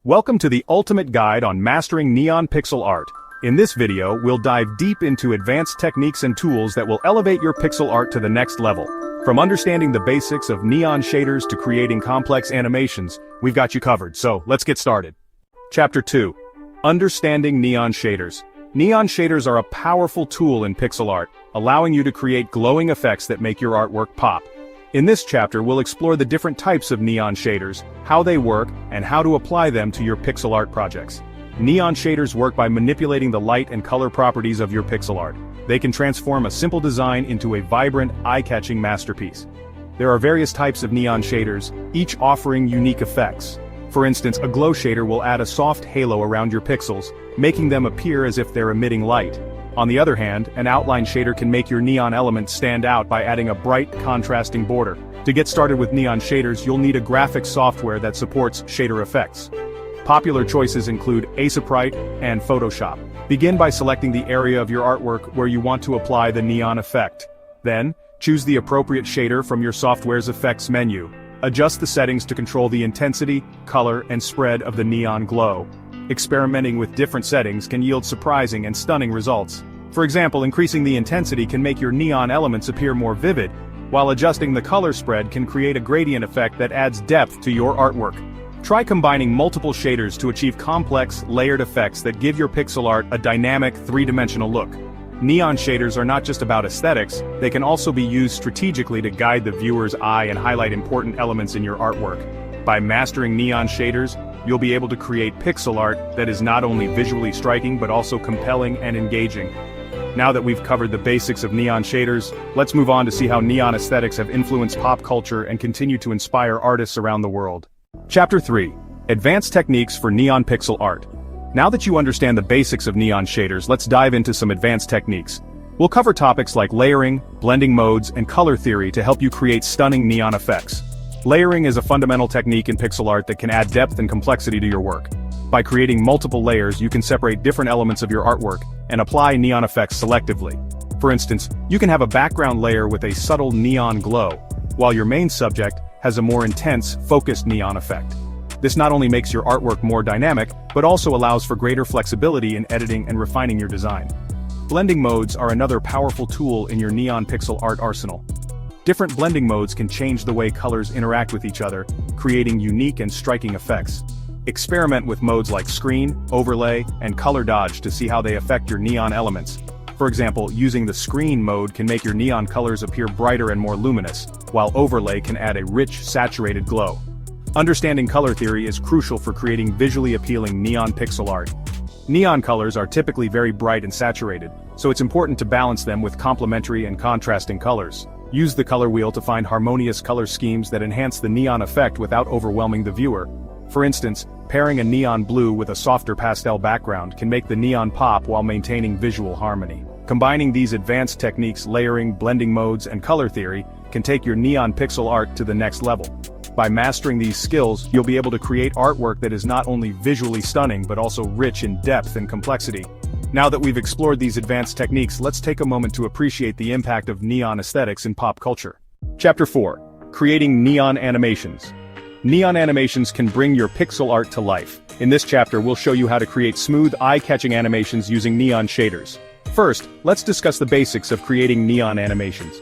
Welcome to the ultimate guide on mastering neon pixel art. In this video, we'll dive deep into advanced techniques and tools that will elevate your pixel art to the next level. From understanding the basics of neon shaders to creating complex animations, we've got you covered, so let's get started. Chapter 2. Understanding neon shaders. Neon shaders are a powerful tool in pixel art, allowing you to create glowing effects that make your artwork pop. In this chapter, we'll explore the different types of neon shaders, how they work, and how to apply them to your pixel art projects. Neon shaders work by manipulating the light and color properties of your pixel art. They can transform a simple design into a vibrant, eye-catching masterpiece. There are various types of neon shaders, each offering unique effects. For instance, a glow shader will add a soft halo around your pixels, making them appear as if they're emitting light. On the other hand, an outline shader can make your neon elements stand out by adding a bright, contrasting border. To get started with neon shaders, you'll need a graphics software that supports shader effects. Popular choices include Aseprite and Photoshop. Begin by selecting the area of your artwork where you want to apply the neon effect. Then, choose the appropriate shader from your software's effects menu. Adjust the settings to control the intensity, color, and spread of the neon glow. Experimenting with different settings can yield surprising and stunning results. For example, increasing the intensity can make your neon elements appear more vivid, while adjusting the color spread can create a gradient effect that adds depth to your artwork. Try combining multiple shaders to achieve complex, layered effects that give your pixel art a dynamic, three-dimensional look. Neon shaders are not just about aesthetics, they can also be used strategically to guide the viewer's eye and highlight important elements in your artwork. By mastering neon shaders, you'll be able to create pixel art that is not only visually striking but also compelling and engaging. Now that we've covered the basics of neon shaders, let's move on to see how neon aesthetics have influenced pop culture and continue to inspire artists around the world. Chapter 3. Advanced Techniques for Neon Pixel Art. Now that you understand the basics of neon shaders, let's dive into some advanced techniques. We'll cover topics like layering, blending modes, and color theory to help you create stunning neon effects. Layering is a fundamental technique in pixel art that can add depth and complexity to your work. By creating multiple layers, you can separate different elements of your artwork and apply neon effects selectively. For instance, you can have a background layer with a subtle neon glow, while your main subject has a more intense, focused neon effect. This not only makes your artwork more dynamic, but also allows for greater flexibility in editing and refining your design. Blending modes are another powerful tool in your neon pixel art arsenal. Different blending modes can change the way colors interact with each other, creating unique and striking effects. Experiment with modes like screen, overlay, and color dodge to see how they affect your neon elements. For example, using the screen mode can make your neon colors appear brighter and more luminous, while overlay can add a rich, saturated glow. Understanding color theory is crucial for creating visually appealing neon pixel art. Neon colors are typically very bright and saturated, so it's important to balance them with complementary and contrasting colors. Use the color wheel to find harmonious color schemes that enhance the neon effect without overwhelming the viewer. For instance, pairing a neon blue with a softer pastel background can make the neon pop while maintaining visual harmony. Combining these advanced techniques, layering, blending modes, and color theory, can take your neon pixel art to the next level. By mastering these skills, you'll be able to create artwork that is not only visually stunning but also rich in depth and complexity. Now that we've explored these advanced techniques, let's take a moment to appreciate the impact of neon aesthetics in pop culture. Chapter 4. Creating Neon Animations. Neon animations can bring your pixel art to life. In this chapter, we'll show you how to create smooth, eye-catching animations using neon shaders. First, let's discuss the basics of creating neon animations.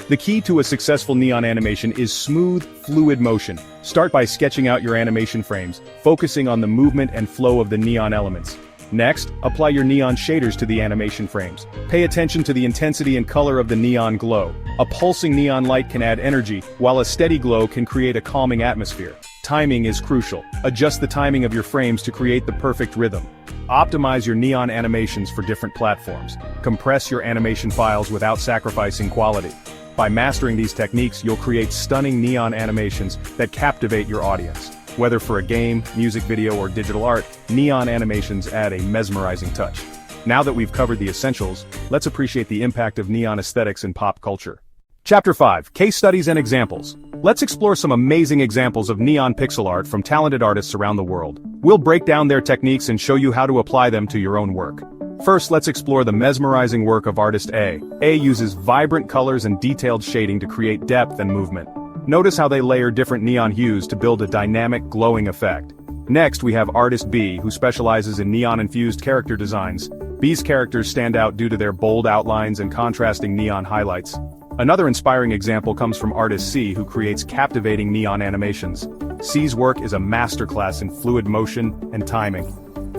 The key to a successful neon animation is smooth, fluid motion. Start by sketching out your animation frames, focusing on the movement and flow of the neon elements. Next, apply your neon shaders to the animation frames. Pay attention to the intensity and color of the neon glow. A pulsing neon light can add energy, while a steady glow can create a calming atmosphere. Timing is crucial. Adjust the timing of your frames to create the perfect rhythm. Optimize your neon animations for different platforms. Compress your animation files without sacrificing quality. By mastering these techniques, you'll create stunning neon animations that captivate your audience. Whether for a game, music video, or digital art, neon animations add a mesmerizing touch. Now that we've covered the essentials, let's appreciate the impact of neon aesthetics in pop culture. Chapter 5. Case Studies and Examples. Let's explore some amazing examples of neon pixel art from talented artists around the world. We'll break down their techniques and show you how to apply them to your own work. First, let's explore the mesmerizing work of artist A. A uses vibrant colors and detailed shading to create depth and movement. Notice how they layer different neon hues to build a dynamic, glowing effect. Next, we have artist B, who specializes in neon-infused character designs. B's characters stand out due to their bold outlines and contrasting neon highlights. Another inspiring example comes from artist C, who creates captivating neon animations. C's work is a masterclass in fluid motion and timing.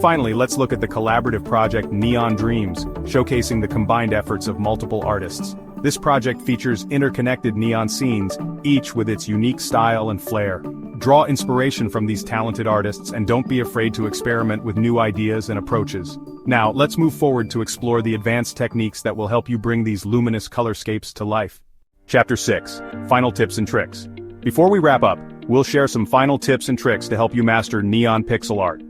Finally, let's look at the collaborative project Neon Dreams, showcasing the combined efforts of multiple artists. This project features interconnected neon scenes, each with its unique style and flair. Draw inspiration from these talented artists and don't be afraid to experiment with new ideas and approaches. Now, let's move forward to explore the advanced techniques that will help you bring these luminous colorscapes to life. Chapter 6. Final Tips and Tricks. Before we wrap up, we'll share some final tips and tricks to help you master neon pixel art.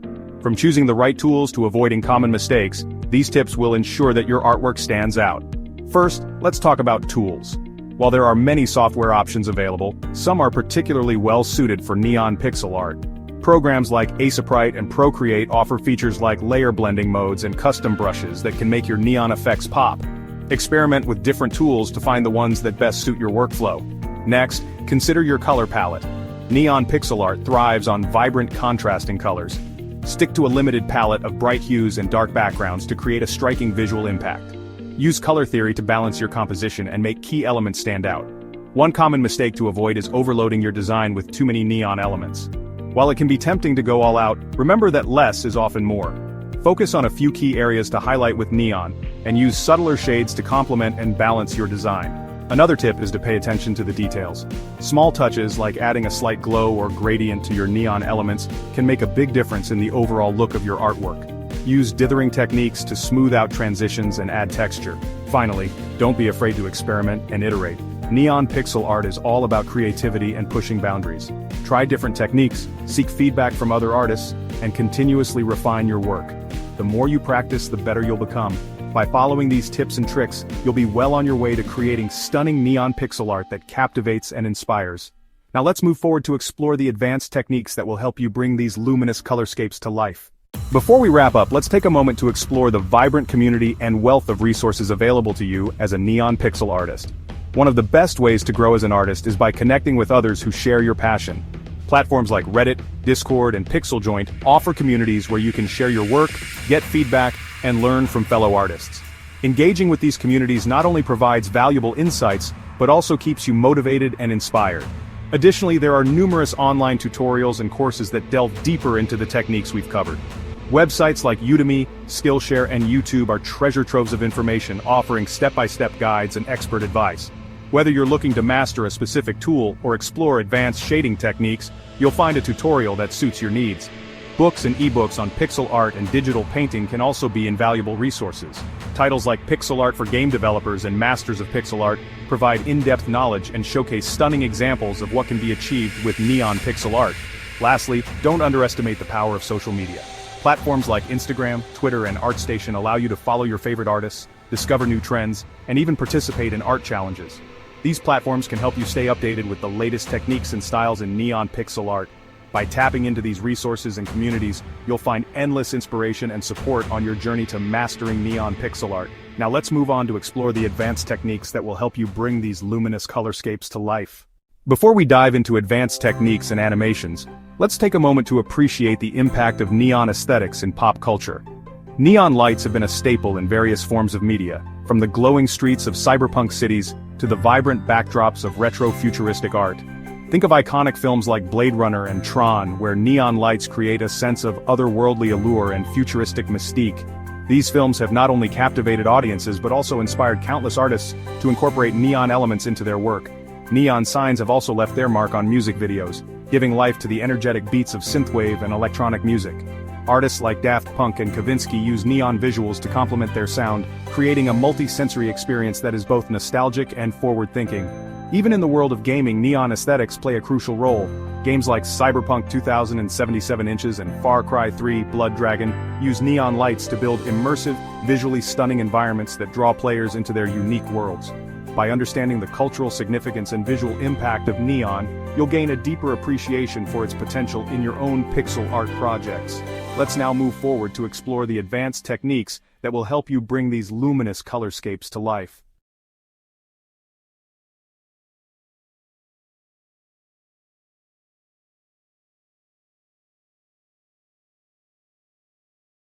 From choosing the right tools to avoiding common mistakes, these tips will ensure that your artwork stands out. First, let's talk about tools. While there are many software options available, some are particularly well suited for neon pixel art. Programs like Aseprite and Procreate offer features like layer blending modes and custom brushes that can make your neon effects pop. Experiment with different tools to find the ones that best suit your workflow. Next, consider your color palette. Neon pixel art thrives on vibrant contrasting colors. Stick to a limited palette of bright hues and dark backgrounds to create a striking visual impact. Use color theory to balance your composition and make key elements stand out. One common mistake to avoid is overloading your design with too many neon elements. While it can be tempting to go all out, remember that less is often more. Focus on a few key areas to highlight with neon, and use subtler shades to complement and balance your design. Another tip is to pay attention to the details. Small touches like adding a slight glow or gradient to your neon elements can make a big difference in the overall look of your artwork. Use dithering techniques to smooth out transitions and add texture. Finally, don't be afraid to experiment and iterate. Neon pixel art is all about creativity and pushing boundaries. Try different techniques, seek feedback from other artists, and continuously refine your work. The more you practice, the better you'll become. By following these tips and tricks, you'll be well on your way to creating stunning neon pixel art that captivates and inspires. Now let's move forward to explore the advanced techniques that will help you bring these luminous colorscapes to life. Before we wrap up, let's take a moment to explore the vibrant community and wealth of resources available to you as a neon pixel artist. One of the best ways to grow as an artist is by connecting with others who share your passion. Platforms like Reddit, Discord, and PixelJoint offer communities where you can share your work, get feedback, and learn from fellow artists. Engaging with these communities not only provides valuable insights, but also keeps you motivated and inspired. Additionally, there are numerous online tutorials and courses that delve deeper into the techniques we've covered. Websites like Udemy, Skillshare, and YouTube are treasure troves of information offering step-by-step guides and expert advice. Whether you're looking to master a specific tool or explore advanced shading techniques, you'll find a tutorial that suits your needs. Books and ebooks on pixel art and digital painting can also be invaluable resources. Titles like Pixel Art for Game Developers and Masters of Pixel Art provide in-depth knowledge and showcase stunning examples of what can be achieved with neon pixel art. Lastly, don't underestimate the power of social media. Platforms like Instagram, Twitter, and ArtStation allow you to follow your favorite artists, discover new trends, and even participate in art challenges. These platforms can help you stay updated with the latest techniques and styles in neon pixel art. By tapping into these resources and communities, you'll find endless inspiration and support on your journey to mastering neon pixel art. Now let's move on to explore the advanced techniques that will help you bring these luminous colorscapes to life. Before we dive into advanced techniques and animations, let's take a moment to appreciate the impact of neon aesthetics in pop culture. Neon lights have been a staple in various forms of media, from the glowing streets of cyberpunk cities to the vibrant backdrops of retro-futuristic art. Think of iconic films like Blade Runner and Tron, where neon lights create a sense of otherworldly allure and futuristic mystique. These films have not only captivated audiences but also inspired countless artists to incorporate neon elements into their work. Neon signs have also left their mark on music videos, giving life to the energetic beats of synthwave and electronic music. Artists like Daft Punk and Kavinsky use neon visuals to complement their sound, creating a multi-sensory experience that is both nostalgic and forward-thinking. Even in the world of gaming, neon aesthetics play a crucial role. Games like Cyberpunk 2077 Inches and Far Cry 3 Blood Dragon use neon lights to build immersive, visually stunning environments that draw players into their unique worlds. By understanding the cultural significance and visual impact of neon, you'll gain a deeper appreciation for its potential in your own pixel art projects. Let's now move forward to explore the advanced techniques that will help you bring these luminous colorscapes to life.